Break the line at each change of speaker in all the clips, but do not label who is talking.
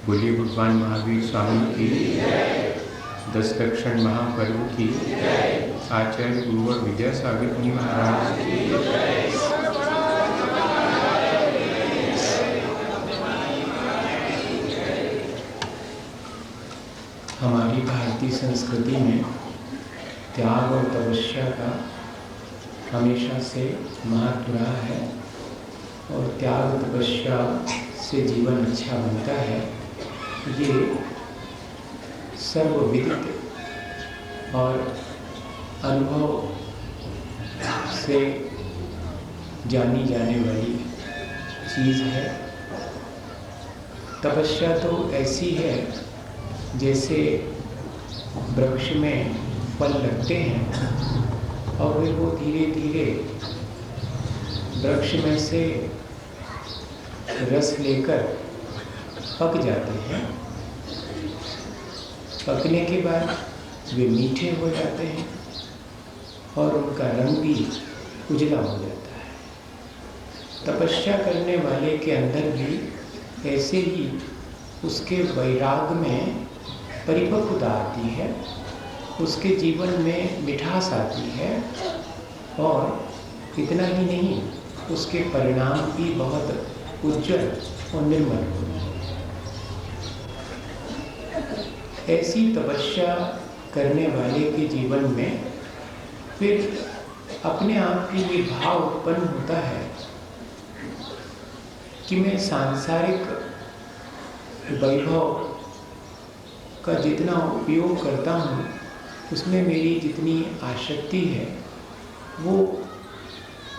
बोलिए भगवान महावीर स्वामी की, 10 दक्षिण महापर्व की, आचार्य गुरुवर विद्यासागर मुनि महाराज की। हमारी भारतीय संस्कृति में त्याग और तपस्या का हमेशा से महत्व रहा है और त्याग तपस्या से जीवन अच्छा बनता है, ये सर्वविदित और अनुभव से जानी जाने वाली चीज़ है। तपस्या तो ऐसी है जैसे वृक्ष में फल लगते हैं और फिर वो धीरे धीरे वृक्ष में से रस लेकर पक जाते हैं। पकने के बाद वे मीठे हो जाते हैं और उनका रंग भी उजला हो जाता है। तपस्या करने वाले के अंदर भी ऐसे ही उसके वैराग में परिपक्वता आती है, उसके जीवन में मिठास आती है और इतना ही नहीं, उसके परिणाम भी बहुत उज्जवल और निर्मल होते हैं। ऐसी तपस्या करने वाले के जीवन में फिर अपने आप के ये भाव उत्पन्न होता है कि मैं सांसारिक वैभव का जितना उपयोग करता हूँ उसमें मेरी जितनी आसक्ति है वो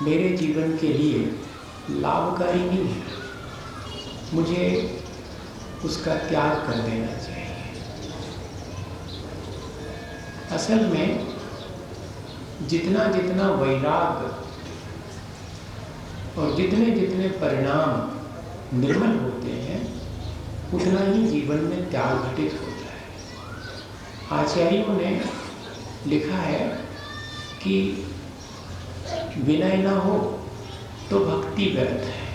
मेरे जीवन के लिए लाभकारी नहीं है। मुझे उसका त्याग कर देना चाहिए। असल में जितना जितना वैराग और जितने जितने परिणाम निर्मल होते हैं उतना ही जीवन में त्याग घटित होता है। आचार्यों ने लिखा है कि विनय न हो तो भक्ति व्यर्थ है,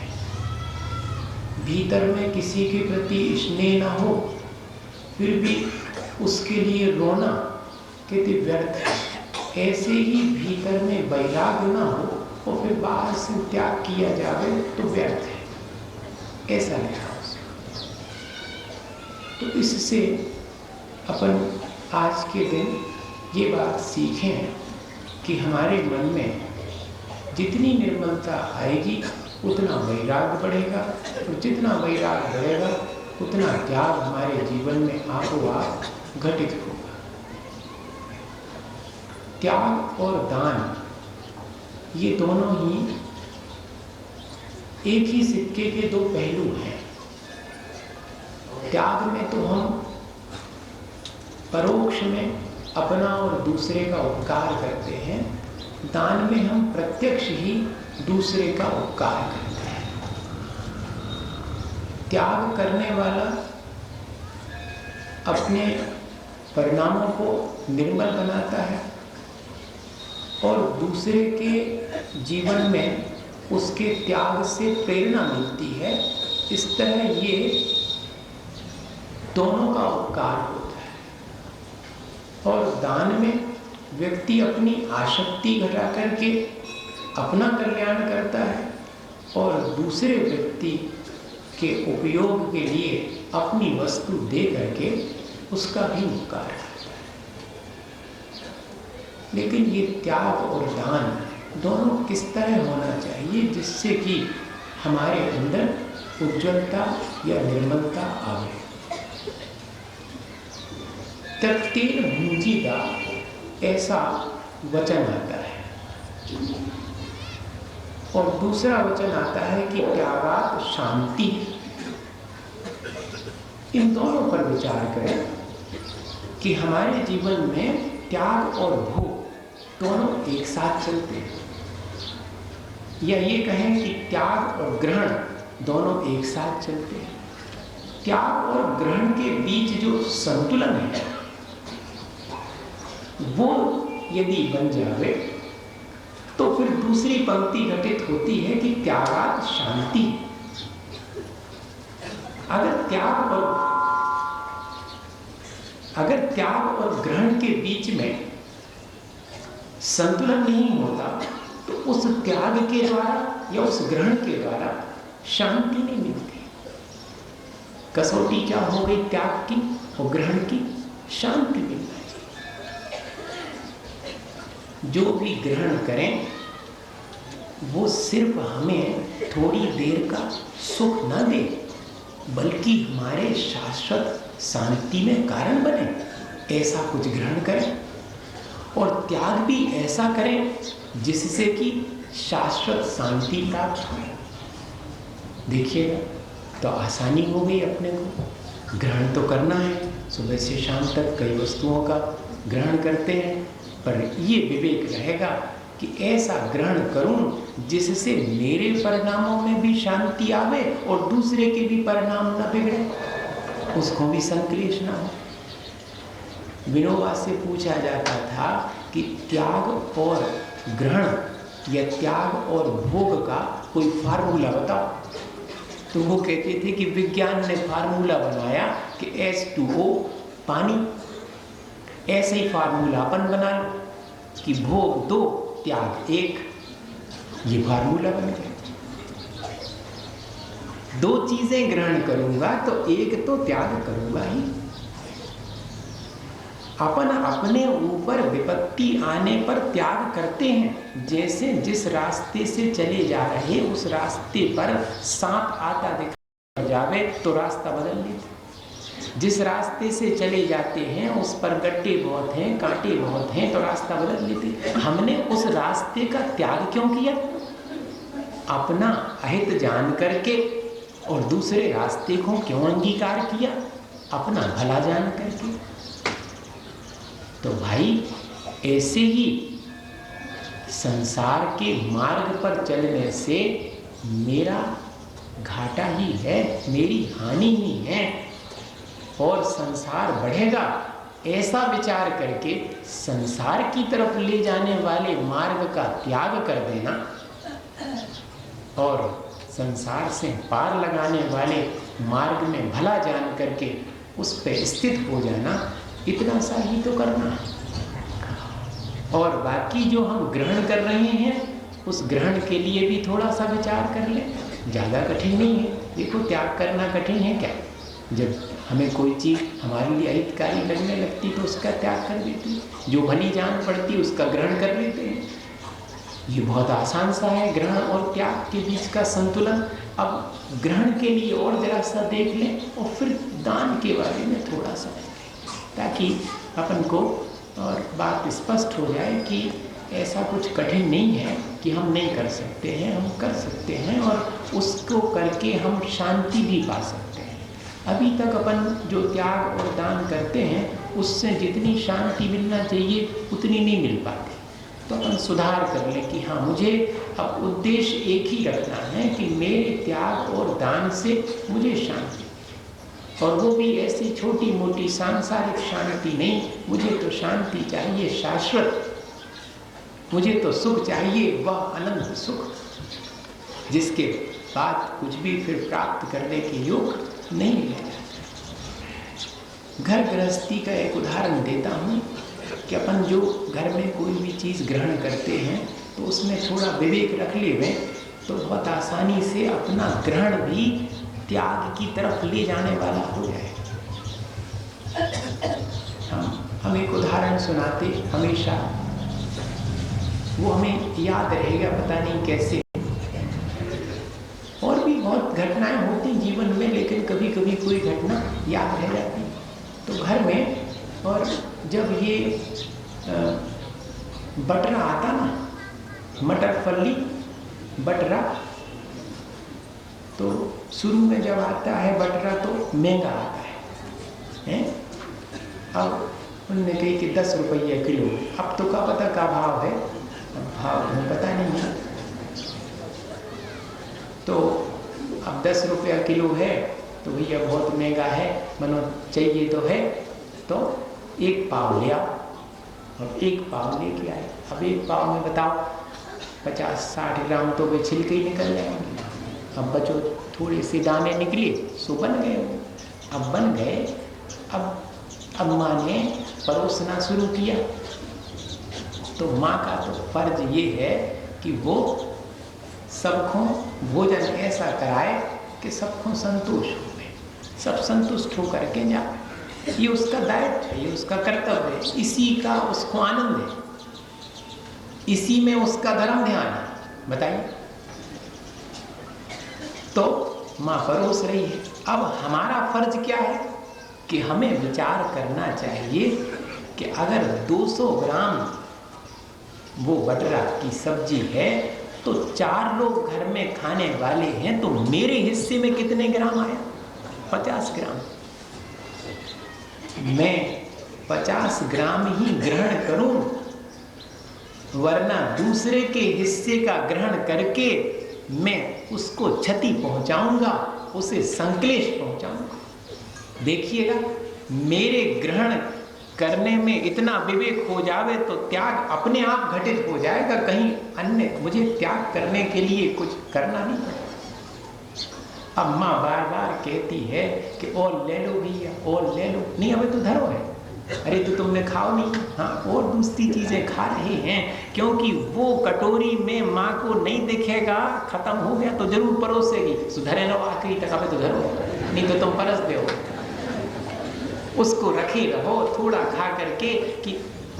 भीतर में किसी के प्रति स्नेह न हो फिर भी उसके लिए रोना कहते व्यर्थ है। ऐसे ही भीतर में वैराग न हो और फिर बाहर से त्याग किया जाए तो व्यर्थ है, ऐसा लिखा उसमें। तो इससे अपन आज के दिन ये बात सीखें कि हमारे मन में जितनी निर्मलता आएगी उतना वैराग बढ़ेगा और जितना वैराग बढ़ेगा उतना त्याग हमारे जीवन में आपो-आप घटित होगा। त्याग और दान ये दोनों ही एक ही सिक्के के दो पहलू हैं। त्याग में तो हम परोक्ष में अपना और दूसरे का उपकार करते हैं, दान में हम प्रत्यक्ष ही दूसरे का उपकार करते हैं। त्याग करने वाला अपने परिणामों को निर्मल बनाता है और दूसरे के जीवन में उसके त्याग से प्रेरणा मिलती है। इस तरह ये दोनों का उपकार होता है। और दान में व्यक्ति अपनी आसक्ति घटा करके अपना कल्याण करता है और दूसरे व्यक्ति के उपयोग के लिए अपनी वस्तु दे करके उसका भी उपकार करता है। लेकिन ये त्याग और दान दोनों किस तरह होना चाहिए जिससे कि हमारे अंदर उज्ज्वलता या निर्मलता आवे। त्यक्तेन भुंजीता ऐसा वचन आता है और दूसरा वचन आता है कि त्यागात शांति। इन दोनों पर विचार करें कि हमारे जीवन में त्याग और भोग दोनों एक साथ चलते हैं, या ये कहें कि त्याग और ग्रहण दोनों एक साथ चलते हैं। त्याग और ग्रहण के बीच जो संतुलन है वो यदि बन जावे तो फिर दूसरी पंक्ति घटित होती है कि त्यागात शांति। अगर त्याग और ग्रहण के बीच में संतुलन नहीं होता तो उस त्याग के द्वारा या उस ग्रहण के द्वारा शांति नहीं मिलती। कसौटी क्या हो गई त्याग की और ग्रहण की? शांति मिलना चाहिए। जो भी ग्रहण करें वो सिर्फ हमें थोड़ी देर का सुख न दे बल्कि हमारे शाश्वत शांति में कारण बने, ऐसा कुछ ग्रहण करें। और त्याग भी ऐसा करें जिससे कि शाश्वत शांति प्राप्त हो। देखिएगा तो आसानी हो गई अपने को। ग्रहण तो करना है, सुबह से शाम तक कई वस्तुओं का ग्रहण करते हैं, पर ये विवेक रहेगा कि ऐसा ग्रहण करूं जिससे मेरे परिणामों में भी शांति आवे और दूसरे के भी परिणाम न बिगड़े, उसको भी संक्लेश न हो। विनोबा से पूछा जाता था कि त्याग और ग्रहण या त्याग और भोग का कोई फार्मूला बताओ। तो वो कहते थे कि विज्ञान ने फार्मूला बनाया कि H2O पानी, ऐसे ही फार्मूला अपन बना लो कि भोग 2 त्याग 1, ये फार्मूला बन गया। 2 चीजें ग्रहण करूंगा तो एक तो त्याग करूंगा ही। अपन अपने ऊपर विपत्ति आने पर त्याग करते हैं। जैसे जिस रास्ते से चले जा रहे उस रास्ते पर सांप आता दिखा जावे तो रास्ता बदल लेते। जिस रास्ते से चले जाते हैं उस पर गड्ढे बहुत हैं, कांटे बहुत हैं तो रास्ता बदल लेते। हमने उस रास्ते का त्याग क्यों किया? अपना अहित जान करके। और दूसरे रास्ते को क्यों अंगीकार किया? अपना भला जान करके। तो भाई ऐसे ही संसार के मार्ग पर चलने से मेरा घाटा ही है, मेरी हानि ही है और संसार बढ़ेगा, ऐसा विचार करके संसार की तरफ ले जाने वाले मार्ग का त्याग कर देना और संसार से पार लगाने वाले मार्ग में भला जान करके उस पर स्थित हो जाना, इतना सा ही तो करना है। और बाकी जो हम ग्रहण कर रहे हैं उस ग्रहण के लिए भी थोड़ा सा विचार कर लें। ज़्यादा कठिन नहीं है। देखो त्याग करना कठिन है क्या? जब हमें कोई चीज़ हमारे लिए अहितकारी लगने लगती तो उसका त्याग कर देती, जो भली जान पड़ती उसका ग्रहण कर लेते हैं। ये बहुत आसान सा है ग्रहण और त्याग के बीच का संतुलन। अब ग्रहण के लिए और जरा सा देख लें और फिर दान के बारे में थोड़ा सा, ताकि अपन को और बात स्पष्ट हो जाए कि ऐसा कुछ कठिन नहीं है कि हम नहीं कर सकते हैं, हम कर सकते हैं और उसको करके हम शांति भी पा सकते हैं। अभी तक अपन जो त्याग और दान करते हैं उससे जितनी शांति मिलना चाहिए उतनी नहीं मिल पाती। तो अपन सुधार कर लें कि हाँ, मुझे अब उद्देश्य एक ही रखना है कि मेरे त्याग और दान से मुझे शांति, और वो भी ऐसी छोटी मोटी सांसारिक शांति नहीं, मुझे तो शांति चाहिए शाश्वत, मुझे तो सुख चाहिए वह अनंत सुख जिसके बाद कुछ भी फिर प्राप्त करने के योग नहीं रह जाता। घर गृहस्थी का एक उदाहरण देता हूँ कि अपन जो घर में कोई भी चीज़ ग्रहण करते हैं तो उसमें थोड़ा विवेक रख ले तो बहुत आसानी से अपना ग्रहण भी त्याग की तरफ ले जाने वाला हो जाए। हम एक उदाहरण सुनाते हमेशा, वो हमें याद रहेगा, पता नहीं कैसे। और भी बहुत घटनाएं होती जीवन में, लेकिन कभी कभी कोई घटना याद रह जाती। तो घर में, और जब ये बटरा आता ना, मटर फली बटरा, तो शुरू में जब आता है बटरा तो महंगा आता है? अब उन्होंने कही कि 10 रुपये किलो। अब तो क्या पता का भाव है, भाव हमें पता नहीं है। तो अब 10 रुपया किलो है तो भैया बहुत महंगा है, मनो चाहिए तो है, तो 1 पाव लिया। अब 1 पाव लेके आए। अब 1 पाव में बताओ 50-60 ग्राम तो वे छिलके ही निकल जाएंगे। अब बचो थोड़े से दाने निकले, सो बन गए। अब बन गए, अब माँ ने परोसना शुरू किया। तो माँ का तो फर्ज ये है कि वो सबको भोजन ऐसा कराए कि सबको संतोष हो, सब संतुष्ट हो करके जाए। ये उसका दायित्व है, ये उसका कर्तव्य है, इसी का उसको आनंद है, इसी में उसका धर्म ध्यान है। बताइए। तो माँ परोस रही है। अब हमारा फर्ज क्या है कि हमें विचार करना चाहिए कि अगर 200 ग्राम वो बटरा की सब्जी है तो 4 लोग घर में खाने वाले हैं, तो मेरे हिस्से में कितने ग्राम आया? 50 ग्राम। मैं 50 ग्राम ही ग्रहण करूं, वरना दूसरे के हिस्से का ग्रहण करके मैं उसको क्षति पहुंचाऊंगा, उसे संक्लेश पहुंचाऊंगा। देखिएगा, मेरे ग्रहण करने में इतना विवेक हो जावे तो त्याग अपने आप घटित हो जाएगा। कहीं अन्य मुझे त्याग करने के लिए कुछ करना नहीं पड़ेगा। अब माँ बार बार कहती है कि और ले लो भैया, और ले लो। नहीं, अबे तो धरो है। अरे तो तुमने खाओ नहीं? हाँ, और दूसरी चीजें खा रहे हैं, क्योंकि वो कटोरी में माँ को नहीं दिखेगा, खत्म हो गया तो जरूर परोसेगी। सुधरे ना आखिरी तक, अबे तो धरो, नहीं तो तुम परस दो। उसको रखे रहो थोड़ा खा करके कि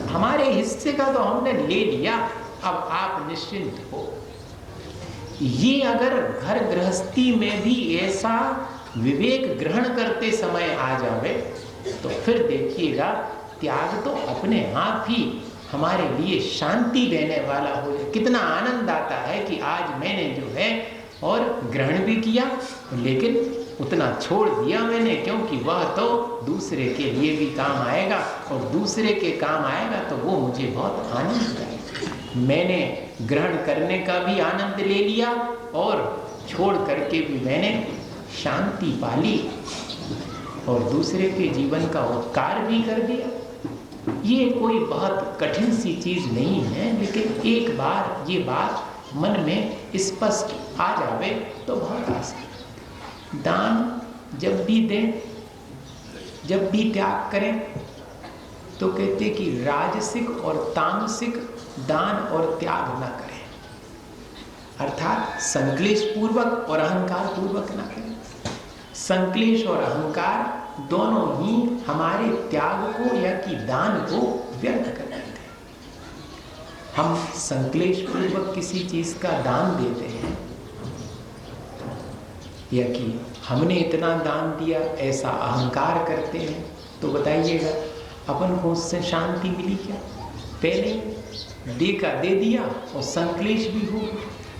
हमारे हिस्से का तो हमने ले लिया, अब आप निश्चिंत हो। ये अगर घर गृहस्थी में भी ऐसा विवेक ग्रहण करते समय आ जावे तो फिर देखिएगा त्याग तो अपने आप ही हमारे लिए शांति देने वाला हो जाए। कितना आनंद आता है कि आज मैंने जो है और ग्रहण भी किया, लेकिन उतना छोड़ दिया मैंने, क्योंकि वह तो दूसरे के लिए भी काम आएगा, और दूसरे के काम आएगा तो वो मुझे बहुत आनंद देगा। मैंने ग्रहण करने का भी आनंद ले लिया और छोड़ करके भी मैंने शांति पाली और दूसरे के जीवन का उपकार भी कर दिया। ये कोई बहुत कठिन सी चीज़ नहीं है, लेकिन एक बार ये बात मन में स्पष्ट आ जावे तो बहुत आसान। दान जब भी दें, जब भी त्याग करें, तो कहते कि राजसिक और तामसिक दान और त्याग न करें, अर्थात संक्लेश पूर्वक और अहंकार पूर्वक न करें। संक्लेश और अहंकार दोनों ही हमारे त्याग को या कि दान को व्यर्थ कर देते हैं। हम संक्लेश पूर्वक किसी चीज का दान देते हैं या कि हमने इतना दान दिया ऐसा अहंकार करते हैं, तो बताइएगा अपन को उससे शांति मिली क्या? पहले दे का दे दिया और संक्लेश भी हो,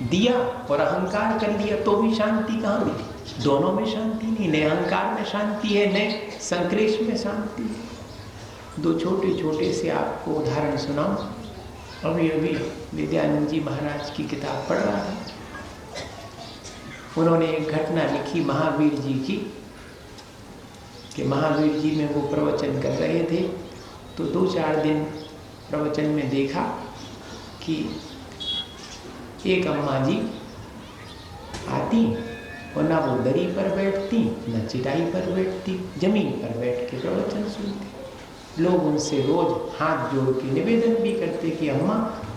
दिया और अहंकार कर लिया तो भी शांति कहाँ मिली? दोनों में शांति नहीं, न अहंकार में शांति है न संक्लेश में शांति है। 2 छोटे छोटे से आपको उदाहरण सुनाऊं। अभी अभी विद्यानंद जी महाराज की किताब पढ़ रहा था। उन्होंने एक घटना लिखी महावीर जी की, कि महावीर जी में वो प्रवचन कर रहे थे, तो 2-4 दिन प्रवचन में देखा कि एक अम्मा जी आती और ना वो दरी पर बैठती न चिटाई पर बैठती, जमीन पर बैठ के प्रवचन सुनती। लोग उनसे रोज हाथ जोड़ के निवेदन भी करते कि अम्मा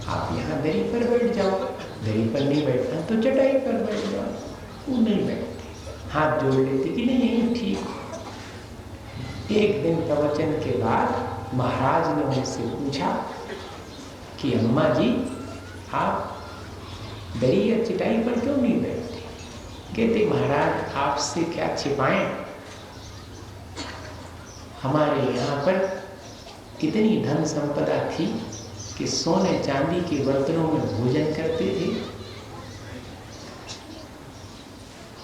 आप यहाँ दरी पर बैठ जाओ, दरी पर नहीं बैठना तो चटाई पर बैठ जाओ। वो नहीं बैठते, हाथ जोड़ लेते कि नहीं नहीं ठीक हो। एक दिन प्रवचन के बाद महाराज ने उनसे पूछा कि अम्मा जी आप दरी या चिटाई पर क्यों नहीं बैठते? कहते महाराज आपसे क्या छिपाएं, हमारे यहाँ पर कितनी धन संपदा थी कि सोने चांदी के बर्तनों में भोजन करते थे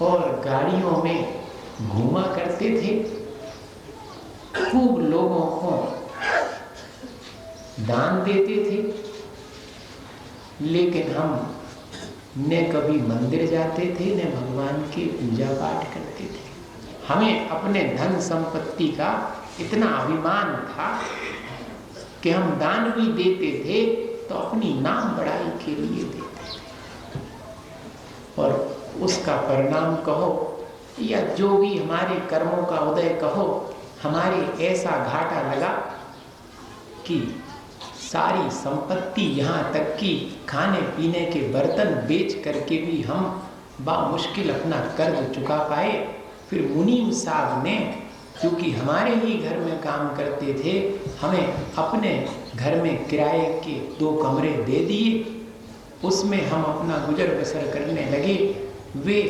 और गाड़ियों में घूमा करते थे, खूब लोगों को दान देते थे, लेकिन हम न कभी मंदिर जाते थे न भगवान की पूजा पाठ करते थे। हमें अपने धन संपत्ति का इतना अभिमान था कि हम दान भी देते थे तो अपनी नाम बढ़ाई के लिए देते थे, और उसका परिणाम कहो या जो भी हमारे कर्मों का उदय कहो, हमारे ऐसा घाटा लगा कि सारी संपत्ति यहाँ तक कि खाने पीने के बर्तन बेच करके भी हम बामुश्किल अपना कर्ज चुका पाए। फिर मुनीम साहब ने, क्योंकि हमारे ही घर में काम करते थे, हमें अपने घर में किराए के 2 कमरे दे दिए, उसमें हम अपना गुजर बसर करने लगे। वे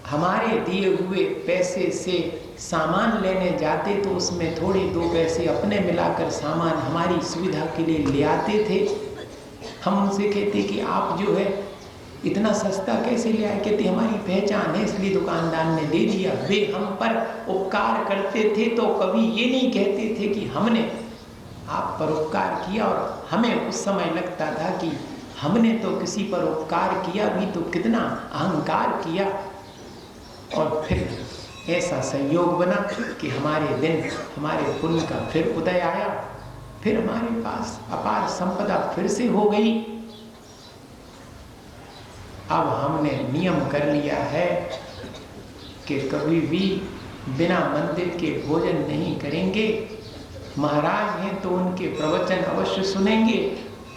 हमारे दिए हुए पैसे से सामान लेने जाते तो उसमें थोड़े 2 पैसे अपने मिलाकर सामान हमारी सुविधा के लिए ले आते थे। हम उनसे कहते कि आप जो है इतना सस्ता कैसे ले आए? कहते हमारी पहचान है इसलिए दुकानदार ने दे दिया। वे हम पर उपकार करते थे तो कभी ये नहीं कहते थे कि हमने आप पर उपकार किया, और हमें उस समय लगता था कि हमने तो किसी पर उपकार किया भी तो कितना अहंकार किया। और फिर ऐसा संयोग बना कि हमारे दिन, हमारे पुण्य का फिर उदय आया, फिर हमारे पास अपार संपदा फिर से हो गई। अब हमने नियम कर लिया है कि कभी भी बिना मंदिर के भोजन नहीं करेंगे। महाराज हैं तो उनके प्रवचन अवश्य सुनेंगे,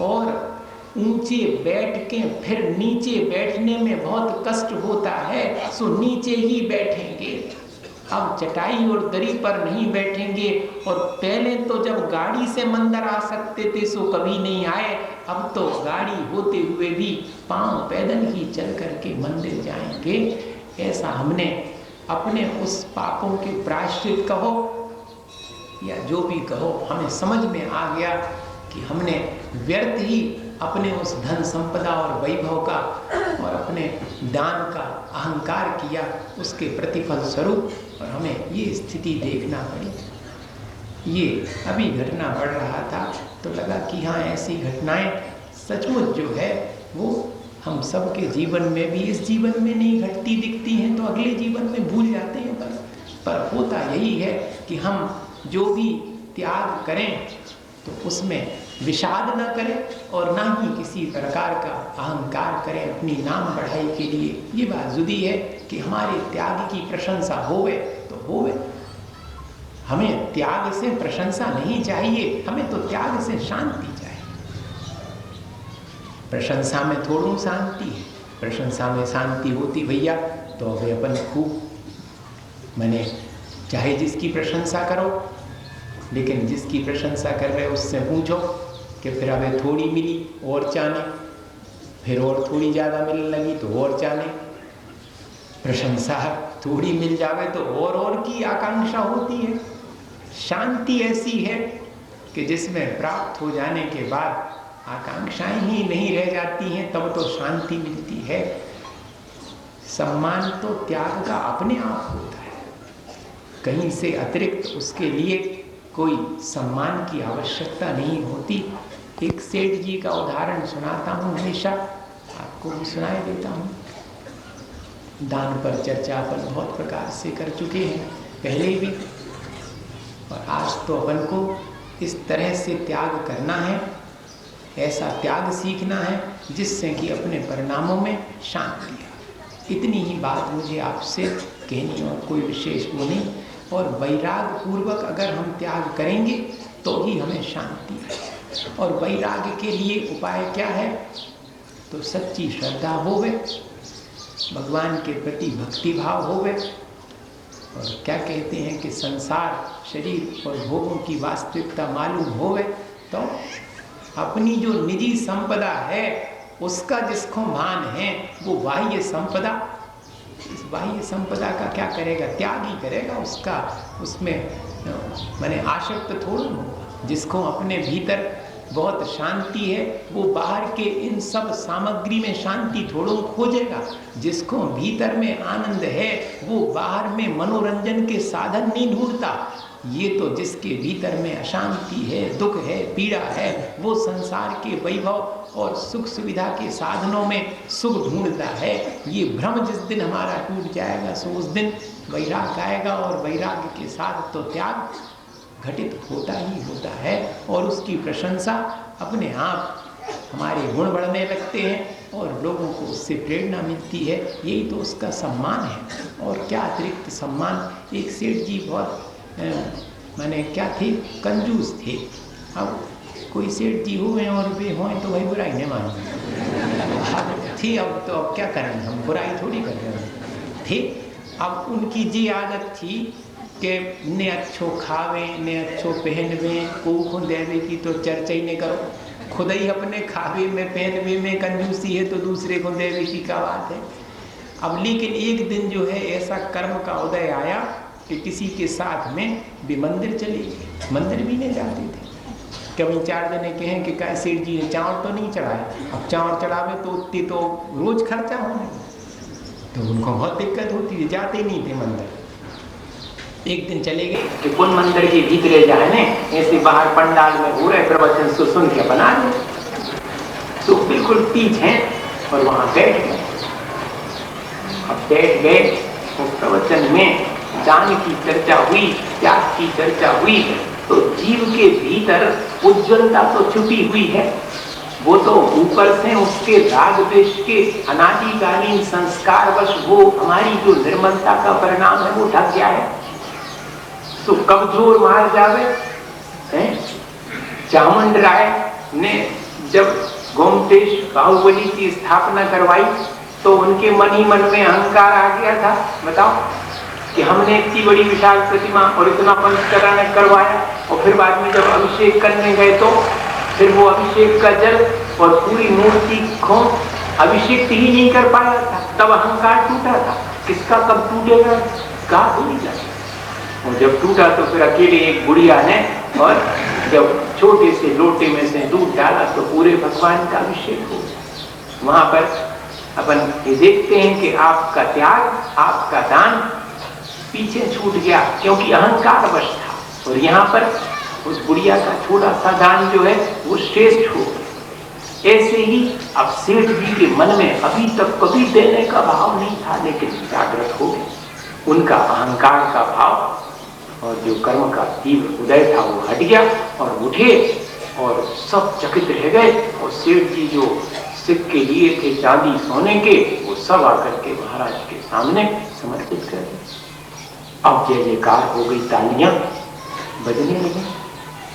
और ऊंचे बैठ के फिर नीचे बैठने में बहुत कष्ट होता है, सो नीचे ही बैठेंगे। अब चटाई और दरी पर नहीं बैठेंगे, और पहले तो जब गाड़ी से मंदिर आ सकते थे सो कभी नहीं आए, अब तो गाड़ी होते हुए भी पांव पैदल ही चल करके मंदिर जाएंगे। ऐसा हमने अपने उस पापों के प्रायश्चित कहो या जो भी कहो, हमें समझ में आ गया कि हमने व्यर्थ ही अपने उस धन संपदा और वैभव का और अपने दान का अहंकार किया, उसके प्रतिफल स्वरूप, और हमें ये स्थिति देखना पड़ी। ये अभी घटना बढ़ रहा था तो लगा कि हाँ, ऐसी घटनाएं सचमुच जो है वो हम सबके जीवन में भी, इस जीवन में नहीं घटती दिखती हैं तो अगले जीवन में भूल जाते हैं। पर होता यही है कि हम जो भी त्याग करें तो उसमें विषाद न करें और ना ही किसी प्रकार का अहंकार करें अपनी नाम बढ़ाई के लिए। ये बात जुदी है कि हमारे त्याग की प्रशंसा होवे तो होवे, हमें त्याग से प्रशंसा नहीं चाहिए, हमें तो त्याग से शांति चाहिए। प्रशंसा में थोड़ी शांति है, प्रशंसा में शांति होती भैया तो वे अपन खूब, मैंने चाहे जिसकी प्रशंसा करो, लेकिन जिसकी प्रशंसा कर रहे उससे पूछो कि फिर हमें थोड़ी मिली और चाने, फिर और थोड़ी ज़्यादा मिलने लगी तो और चाने। प्रशंसा थोड़ी मिल जावे तो और की आकांक्षा होती है। शांति ऐसी है कि जिसमें प्राप्त हो जाने के बाद आकांक्षाएं ही नहीं रह जाती हैं, तब तो शांति मिलती है। सम्मान तो त्याग का अपने आप होता है, कहीं से अतिरिक्त उसके लिए कोई सम्मान की आवश्यकता नहीं होती। एक सेठ जी का उदाहरण सुनाता हूँ, हमेशा आपको भी सुनाई देता हूँ। दान पर चर्चा अपन बहुत प्रकार से कर चुके हैं पहले भी, और आज तो अपन को इस तरह से त्याग करना है, ऐसा त्याग सीखना है जिससे कि अपने परिणामों में शांति आए। इतनी ही बात मुझे आपसे कहनी, और कोई विशेष वो नहीं। और वैराग पूर्वक अगर हम त्याग करेंगे तो ही हमें शांति है। और वैराग्य के लिए उपाय क्या है? तो सच्ची श्रद्धा होवे, भगवान के प्रति भक्ति भाव होवे, और क्या कहते हैं कि संसार, शरीर और भोगों की वास्तविकता मालूम होवे, तो अपनी जो निजी संपदा है उसका जिसको मान है वो बाह्य संपदा, इस बाह्य संपदा का क्या करेगा? त्याग ही करेगा उसका, उसमें माने आसक्त थोड़ा होगा। जिसको अपने भीतर बहुत शांति है वो बाहर के इन सब सामग्री में शांति थोड़ो खोजेगा। जिसको भीतर में आनंद है वो बाहर में मनोरंजन के साधन नहीं ढूंढता। ये तो जिसके भीतर में अशांति है, दुख है, पीड़ा है, वो संसार के वैभव और सुख सुविधा के साधनों में सुख ढूंढता है। ये भ्रम जिस दिन हमारा टूट जाएगा सो उस दिन वैराग आएगा, और वैराग्य के साथ तो त्याग घटित होता ही होता है, और उसकी प्रशंसा अपने आप हमारे गुण बढ़ने लगते हैं और लोगों को उससे प्रेरणा मिलती है। यही तो उसका सम्मान है, और क्या अतिरिक्त सम्मान। एक सेठ जी बहुत माने क्या थे, कंजूस थे। अब कोई सेठ जी हुए और वे हों तो भाई बुराई नहीं मानो थी। अब तो अब क्या करें, हम बुराई थोड़ी कर रहे थे। अब उनकी जी आदत थी कि ने अच्छो खावे, ने अच्छो पहनवे, को देवे की तो चर्चा ही नहीं करो। खुद ही अपने खावे में पहनवे में कंजूसी है तो दूसरे को देवे की क्या बात है। अब लेकिन एक दिन जो है ऐसा कर्म का उदय आया कि किसी के साथ में भी मंदिर चले गए। मंदिर भी नहीं जाते थे। कभी 4 जने कहें कि क्या सेठ जी ने चावल तो नहीं चढ़ाया। अब चावल चढ़ावे तो उतनी तो रोज खर्चा होने, तो उनको बहुत दिक्कत होती है, जाते नहीं थे मंदिर। एक दिन चले गए कि कौन मंदिर के भीतरे जाए ने, ऐसे बाहर पंडाल में हो रहे प्रवचन सुन के बना दे, तो बिल्कुल पीछे और वहां बैठ गए। अब बैठ गए, उस प्रवचन में दान की चर्चा हुई, त्याग की चर्चा हुई, तो जीव के भीतर उज्ज्वलता तो छुपी हुई है। वो तो ऊपर से उसके राग द्वेष के अनादिकालीन संस्कारवश वो हमारी जो निर्मलता का परिणाम है वो ढक गया है। तो कब जोर मार जावे हैं। चामुंड राय ने जब गोमतेश बाहुबली की स्थापना करवाई तो उनके मन ही मन में अहंकार आ गया था। बताओ कि हमने इतनी बड़ी विशाल प्रतिमा और इतना पंचकरण करवाया, और फिर बाद में जब अभिषेक करने गए तो फिर वो अभिषेक का जल और पूरी मूर्ति को अभिषेक ही नहीं कर पाया था। तब अहंकार टूटा था। किसका कब टूटेगा कहा भूल जाए। और जब टूटा तो फिर अकेले एक बुढ़िया ने, और जब छोटे से लोटे में से दूध डाला तो पूरे भगवान का अभिषेक हो गया। वहां पर अपन ये देखते हैं कि आपका त्याग, आपका दान पीछे छूट गया क्योंकि अहंकार वश था। और यहाँ पर उस बुढ़िया का छोटा सा दान जो है वो श्रेष्ठ हो। ऐसे ही अब सेठ जी के मन में अभी तक कभी देने का भाव नहीं था, लेकिन जागृत हो गया उनका अहंकार का भाव, और जो कर्म का तीव्र उदय था वो हट गया और उठे, और सब चकित रह गए। और सेठ जी जो सिक्के लिए थे चांदी सोने के, वो सब आकर के महाराज के सामने समर्पित कर दिए। अब जय जयकार हो गई, तालियां बजने लगी।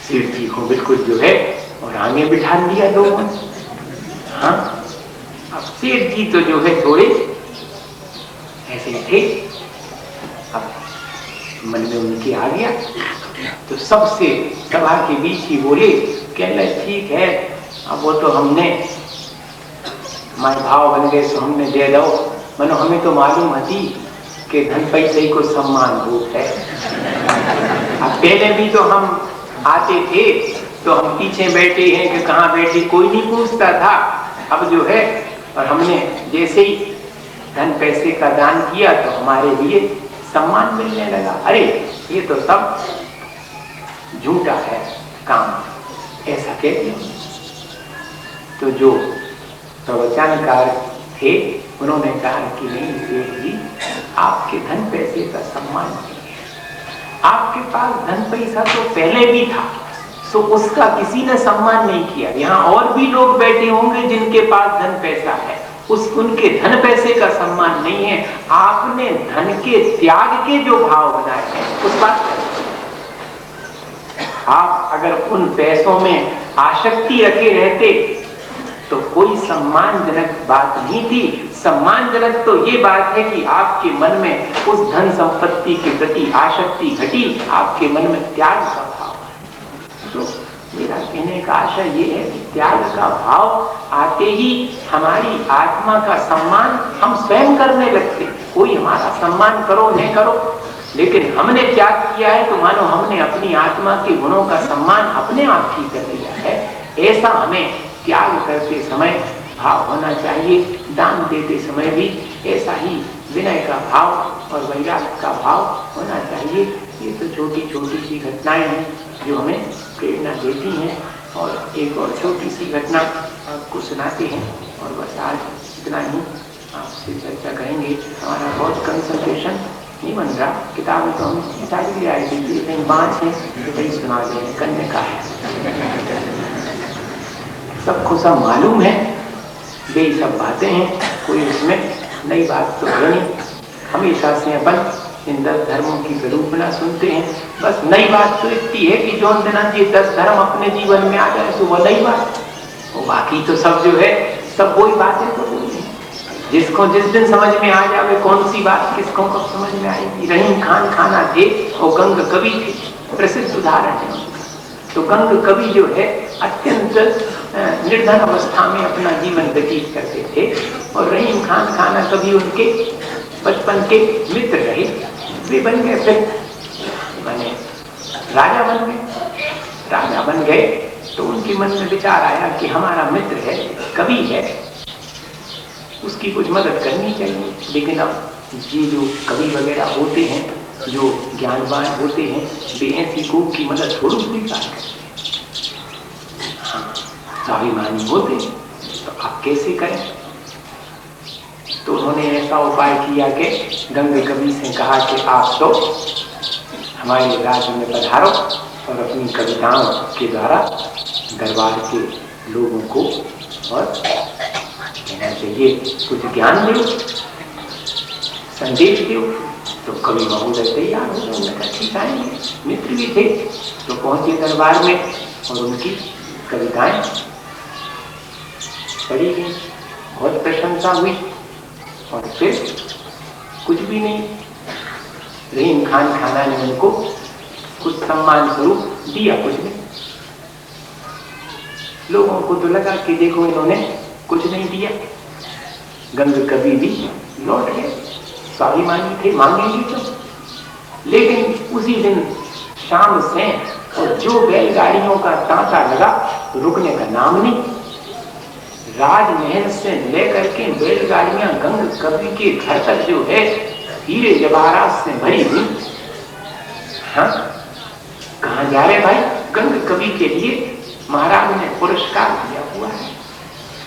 सेठ जी को बिल्कुल जो है और आगे बिठा लिया लोगों ने। हाँ, अब सेठ जी तो जो है थोड़े ऐसे थे। अब मन में उनके आ गया तो सबसे सभा के बीच ही बोले, कहना ठीक है, अब वो तो हमने हमारे भाव बन गए तो हमने दे दो। मनो हमें तो मालूम थी कि धन पैसे को सम्मान रूप है। अब पहले भी तो हम आते थे तो हम पीछे बैठे हैं कि कहाँ बैठे कोई नहीं पूछता था। अब जो है और हमने जैसे ही धन पैसे का दान किया तो हमारे लिए सम्मान मिलने लगा। अरे ये तो सब झूठा है काम, ऐसा कहते हैं। तो जो प्रवचनकार थे उन्होंने कहा कि नहीं सेठ जी, आपके धन पैसे का सम्मान नहीं है, आपके पास धन पैसा तो पहले भी था, तो उसका किसी ने सम्मान नहीं किया। यहाँ और भी लोग बैठे होंगे जिनके पास धन पैसा है, उनके धन पैसे का सम्मान नहीं है। आपने धन के त्याग के जो भाव बनाए हैं उस बात का, आप अगर उन पैसों में आसक्ति रखे रहते तो कोई सम्मानजनक बात नहीं थी। सम्मानजनक तो ये बात है कि आपके मन में उस धन संपत्ति के प्रति आसक्ति घटी, आपके मन में त्याग का भाव है। तो मेरा कहने का आशय ये है कि त्याग का भाव आते ही हमारी आत्मा का सम्मान हम स्वयं करने लगते। कोई हमारा सम्मान करो नहीं करो, लेकिन हमने त्याग किया है तो मानो हमने अपनी आत्मा के गुणों का सम्मान अपने आप ही कर लिया है। ऐसा हमें त्याग करते समय भाव होना चाहिए। दान देते समय भी ऐसा ही विनय का भाव और वैराग्य का भाव होना चाहिए। ये तो छोटी छोटी सी घटनाएं हैं जो हमें प्रेरणा देती हैं। और एक और छोटी सी घटना आपको सुनाते हैं और बस आज इतना ही आपसे चर्चा करेंगे। हमारा बहुत कंसंट्रेशन नहीं बन रहा, किताबें तो हम सारी ले आए थे, लेकिन 5 है तो वही सुना दें। कन्या का है, सबको सब मालूम है, वे सब बातें हैं, कोई उसमें नई बात तो है नहीं। हमेशा से अपन इन 10 धर्मों की निरूपणा सुनते हैं, बस नई बात तो इतनी है कि जो दिन ये 10 धर्म अपने जीवन में आ जाए तो वो नई बात, वो बाकी तो सब जो है सब वही बातें तो बोलते हैं। जिसको जिस दिन समझ में आ जाए कौन सी बात किसको कब समझ में आएगी। रहीम खान खाना थे और गंग कवि थे, प्रसिद्ध उदाहरण है। तो गंग कवि जो है अत्यंत निर्धन अवस्था में अपना जीवन व्यतीत करते थे और रहीम खान खाना कभी उनके बचपन के मित्र रहे। वे बन गए, फिर माने राजा बन गए। राजा बन गए तो उनके मन में विचार आया कि हमारा मित्र है, कवि है, उसकी कुछ मदद करनी चाहिए। लेकिन अब ये जो कवि वगैरह होते हैं, जो ज्ञानवान होते हैं, वे ऐसी को की मदद थोड़ी स्वीकार करते, स्वाभिमानी होते, तो आप कैसे करें। तो उन्होंने ऐसा उपाय किया कि गंग कवि से कहा कि आप तो हमारे राज्य में पधारो और अपनी कविताओं के द्वारा दरबार के लोगों को और कहना चाहिए कुछ ज्ञान दो, संदेश दो। तो कवि महोदय तैयार हो गए, उन्होंने ठीक आएंगे। मित्र भी थे तो पहुंचे दरबार में और उनकी कविताएं पढ़ी गई, बहुत प्रशंसा हुई। और फिर कुछ भी नहीं, रहीम खान खाना ने उनको कुछ सम्मान स्वरूप दिया, कुछ नहीं। लोगों को तो लगा कि देखो इन्होंने कुछ नहीं दिया। गंग कवि भी लौट गए, स्वाभिमानी थे, मांगेंगे तो। लेकिन उसी दिन शाम से और जो बैलगाड़ियों का तांता लगा, रुकने का नाम नहीं। राजमहल से लेकर के बैलगाड़ियां गंग कवि के घर तक जो है हीरे जवाहरात से भरी हुई। हाँ, कहाँ जा रहे भाई? गंग कवि के लिए महाराज ने पुरस्कार दिया हुआ है,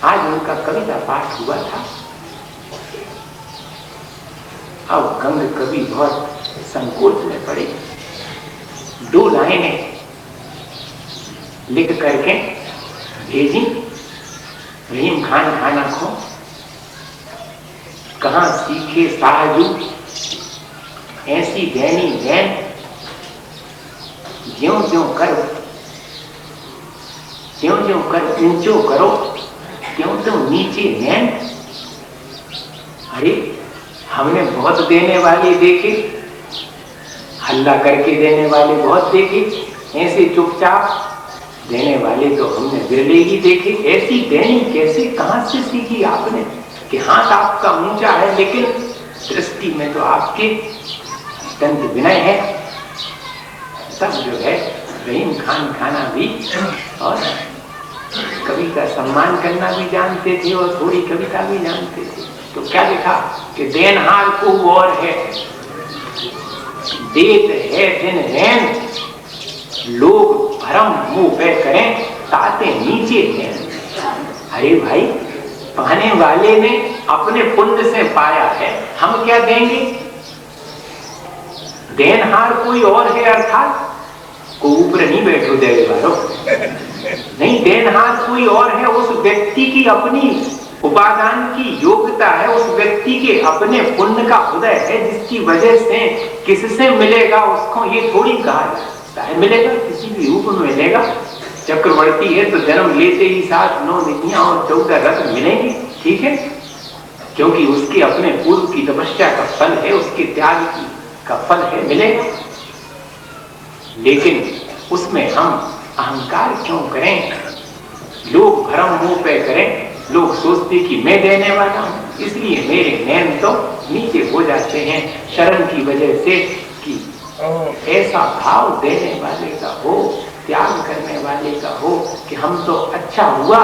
आज उनका कविता पाठ हुआ था। अब गंग कवि बहुत संकोच में पड़े, 2 लाइनें लिख करके भेजी रहीम खान खाना को। कहाँ सीखे साहजू ऐसी दैनी दैन, ज्यों ज्यों कर ऊंचो करो, क्यों तुम नीचे नैन। अरे हमने बहुत देने वाले देखे, हल्ला करके देने वाले बहुत देखे, ऐसे चुपचाप देने वाले तो हमने बिरले ही देखे। ऐसी देनी कैसे, कहां से सीखी आपने कि हाथ आपका ऊंचा है लेकिन दृष्टि में तो आपके अत्यंत विनय है। सब जो है रहीम खान खाना भी और कवि का सम्मान करना भी जानते थे और थोड़ी कविता भी जानते थे। तो क्या लिखा कि देनहार को और है, देत है दिन रैन, लोग भरम मुंह पे करें ताते नीचे हैं। अरे भाई, पाने वाले ने अपने पुण्य से पाया है, हम क्या देंगे? देनहार कोई और है, अर्थात को ऊपर नहीं बैठो देवे वालों, नहीं, देनहार कोई और है। उस व्यक्ति की अपनी उपादान की योग्यता है, उस व्यक्ति के अपने पुण्य का उदय है, जिसकी वजह से किससे मिलेगा उसको ये थोड़ी कहा जाता है। मिलेगा किसी भी रूप में मिलेगा। चक्रवर्ती है तो जन्म लेते ही 7 9 निधियां और 14 रत्न मिलेंगे, ठीक है, क्योंकि उसके अपने पूर्व की तपस्या का फल है, उसके त्याग का फल है, मिलेगा। लेकिन उसमें हम अहंकार क्यों करें? लोग भ्रम मुंह पे करें, लोग सोचते कि मैं देने वाला हूं, इसलिए मेरे नैन तो नीचे हो जाते हैं शर्म की वजह से कि ऐसा भाव देने वाले का हो, त्याग करने वाले का हो कि हम तो अच्छा हुआ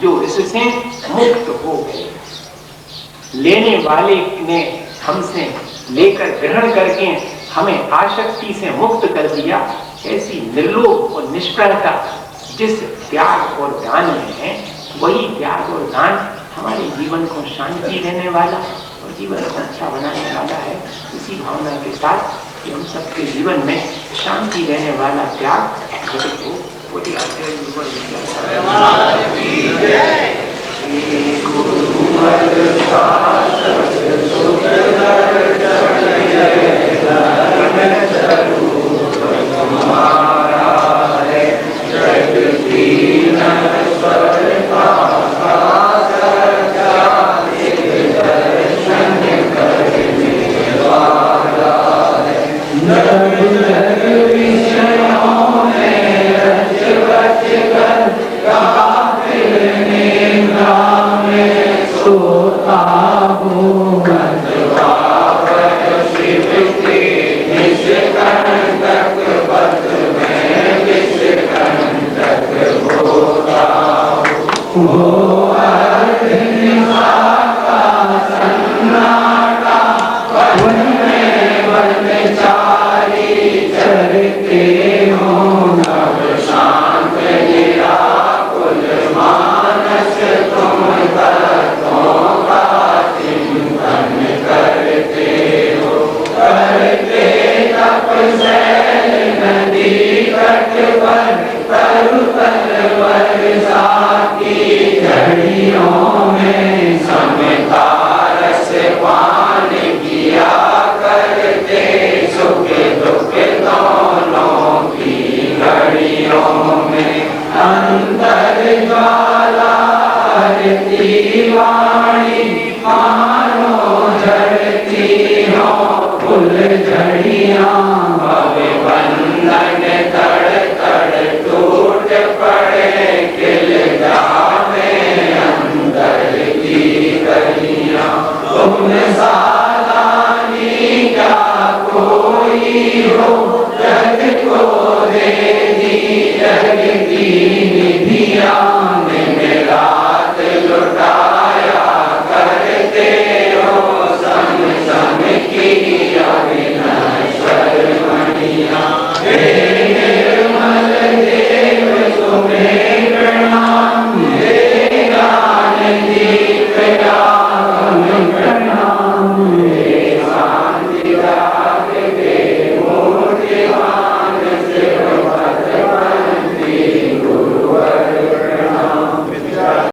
जो इससे मुक्त हो गए। लेने वाले ने हमसे लेकर ग्रहण करके हमें आसक्ति से मुक्त कर दिया। ऐसी निर्लोभ और निष्प्रहता जिस त्याग और दान में है, वही त्याग और दान हमारे जीवन को शांति देने वाला और जीवन को अच्छा बनाने वाला है। इसी भावना के साथ कि हम सबके जीवन में शांति देने वाला त्याग घटित हो।
अंतर ज्वाला